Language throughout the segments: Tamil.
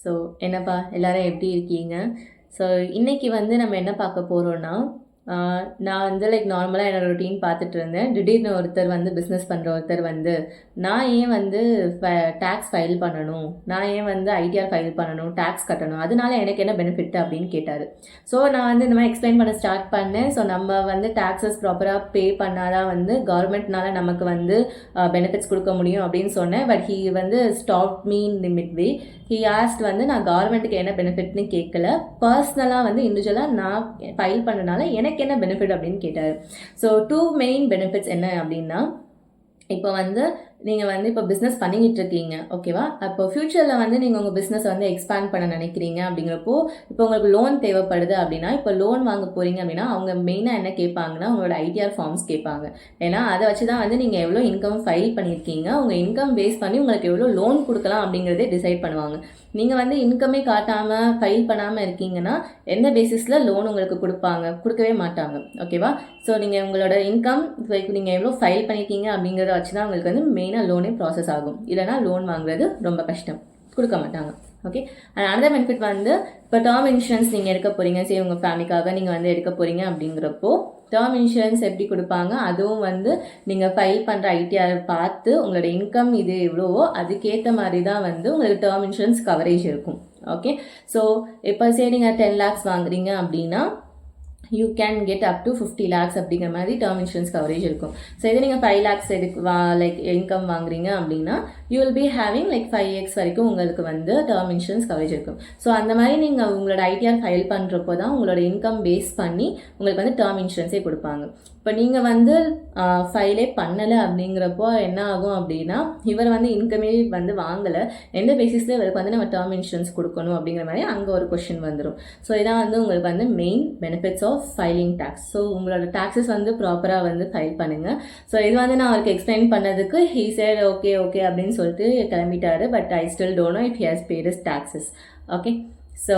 ஸோ என்னப்பா எல்லாரும் எப்படி இருக்கீங்க? ஸோ இன்னைக்கு வந்து நம்ம என்ன பார்க்க போகிறோன்னா, நான் வந்து நார்மலாக என்னோட ரொட்டீன் பார்த்துட்டு இருந்தேன். திடீர்னு ஒருத்தர் வந்து பிஸ்னஸ் பண்ணுற ஒருத்தர் வந்து, நான் ஏன் வந்து டேக்ஸ் ஃபைல் பண்ணணும்? நான் ஏன் வந்து ஐடிஆர் ஃபைல் பண்ணணும்? டேக்ஸ் கட்டணும்? அதனால எனக்கு என்ன பெனிஃபிட் அப்படின்னு கேட்டார். ஸோ நான் வந்து இந்த மாதிரி எக்ஸ்பிளைன் பண்ண ஸ்டார்ட் பண்ணேன். ஸோ நம்ம வந்து டேக்ஸஸ் ப்ராப்பராக பே பண்ணாதான் வந்து கவர்மெண்ட்னால நமக்கு வந்து பெனிஃபிட்ஸ் கொடுக்க முடியும் அப்படின்னு சொன்னேன். பட் ஹீ வந்து stop me in the mid way. He asked வந்து நான் கவர்மெண்ட்டுக்கு என்ன பெனிஃபிட்னு கேட்கல, பர்சனலாக வந்து இண்டிவிஜுவலாக நான் ஃபைல் பண்ணனால எனக்கு என்ன பெனிஃபிட் அப்படின்னு கேட்டார். ஸோ 2 மெயின் பெனிஃபிட்ஸ் என்ன அப்படின்னா, இப்போ வந்து நீங்கள் வந்து இப்போ பிஸ்னஸ் பண்ணிக்கிட்டு இருக்கீங்க, ஓகேவா? அப்போ ஃப்யூச்சரில் வந்து நீங்கள் உங்கள் பிஸ்னஸ் வந்து எக்ஸ்பேண்ட் பண்ண நினைக்கிறீங்க அப்படிங்கிறப்போ, இப்போ உங்களுக்கு லோன் தேவைப்படுது அப்படின்னா, இப்போ லோன் வாங்க போகிறீங்க அப்படின்னா அவங்க மெயினாக என்ன கேட்பாங்கன்னா, உங்களோட ஐடிஆர் ஃபார்ம்ஸ் கேட்பாங்க. ஏன்னா அதை வச்சு தான் வந்து நீங்கள் எவ்வளோ இன்கம் ஃபைல் பண்ணியிருக்கீங்க, உங்கள் இன்கம் பேஸ் பண்ணி உங்களுக்கு எவ்வளோ லோன் கொடுக்கலாம் அப்படிங்கிறதே டிசைட் பண்ணுவாங்க. நீங்கள் வந்து இன்கமே காட்டாமல் ஃபைல் பண்ணாமல் இருக்கீங்கன்னா எந்த பேசிஸில் லோன் உங்களுக்கு கொடுக்கவே மாட்டாங்க, ஓகேவா? ஸோ நீங்கள் உங்களோட இன்கம் நீங்கள் எவ்வளோ ஃபைல் பண்ணியிருக்கீங்க அப்படிங்கிறத வச்சு தான் உங்களுக்கு வந்து மெயினாக லோனே ப்ராசஸ் ஆகும். இல்லைனா லோன் வாங்குறது ரொம்ப கஷ்டம், கொடுக்க மாட்டாங்க. ஓகே, அண்ட் அனதர் பெனிஃபிட் வந்து, இப்போ டேர்ம் இன்சூரன்ஸ் நீங்கள் எடுக்க போகிறீங்க, சரி உங்கள் ஃபேமிலிக்காக நீங்கள் வந்து எடுக்க போகிறீங்க அப்படிங்கிறப்போ டேர்ம் இன்சூரன்ஸ் எப்படி கொடுப்பாங்க, அதுவும் வந்து நீங்கள் ஃபைல் பண்ணுற ஐடிஆர் பார்த்து உங்களோட இன்கம் இது எவ்வளவோ அதுக்கேற்ற மாதிரி தான் வந்து உங்களுக்கு டேர்ம் இன்சூரன்ஸ் கவரேஜ் இருக்கும். ஓகே, ஸோ இப்போ சரி நீங்கள் 10 lakhs வாங்குறீங்க அப்படின்னா you can get up to 50 lakhs அப்படிங்கிற மாதிரி டேர்ம் இன்சூரன்ஸ் கவரேஜ் இருக்கும். ஸோ இதே நீங்கள் 5 lakhs இன்கம் வாங்குறீங்க அப்படின்னா you will be having 5x வரைக்கும் உங்களுக்கு வந்து டேர்ம் இன்சூரன்ஸ் கவரேஜ் இருக்கும். ஸோ அந்த மாதிரி நீங்கள் உங்களோட ஐடிஆர் ஃபைல் பண்ணுறப்போ தான் உங்களோட இன்கம் பேஸ் பண்ணி உங்களுக்கு வந்து டேர்ம் இன்சூரன்ஸே கொடுப்பாங்க. இப்போ நீங்கள் வந்து ஃபைலே பண்ணலை அப்படிங்கிறப்போ என்ன ஆகும் அப்படின்னா, இவர் வந்து இன்கமே வந்து வாங்கலை, எந்த பேசிஸில் இவருக்கு வந்து நம்ம டேர்ம் இன்சூரன்ஸ் கொடுக்கணும் அப்படிங்கிற மாதிரி அங்கே ஒரு கொஷின் வந்துடும். ஸோ இதான் வந்து உங்களுக்கு வந்து main benefits of filing taxes. So உங்களோட டேக்ஸஸ் வந்து ப்ராப்பராக வந்து ஃபைல் பண்ணுங்கள். ஸோ இது வந்து நான் அவருக்கு எக்ஸ்பிளைன் பண்ணதுக்கு ஹீ சேட் ஓகே ஓகே அப்படின்னு சொல்லிட்டு கிளம்பிட்டாரு. But I still don't know if he has paid his taxes. Okay, so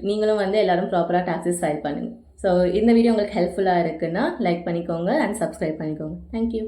நீங்களும் வந்து எல்லாரும் ப்ராப்பராக டேக்ஸஸ் ஃபைல் பண்ணுங்கள். ஸோ இந்த வீடியோ உங்களுக்கு ஹெல்ப்ஃபுல்லாக இருக்குன்னா லைக் பண்ணிக்கோங்க அண்ட் சப்ஸ்கிரைப் பண்ணிக்கோங்க. தேங்க்யூ.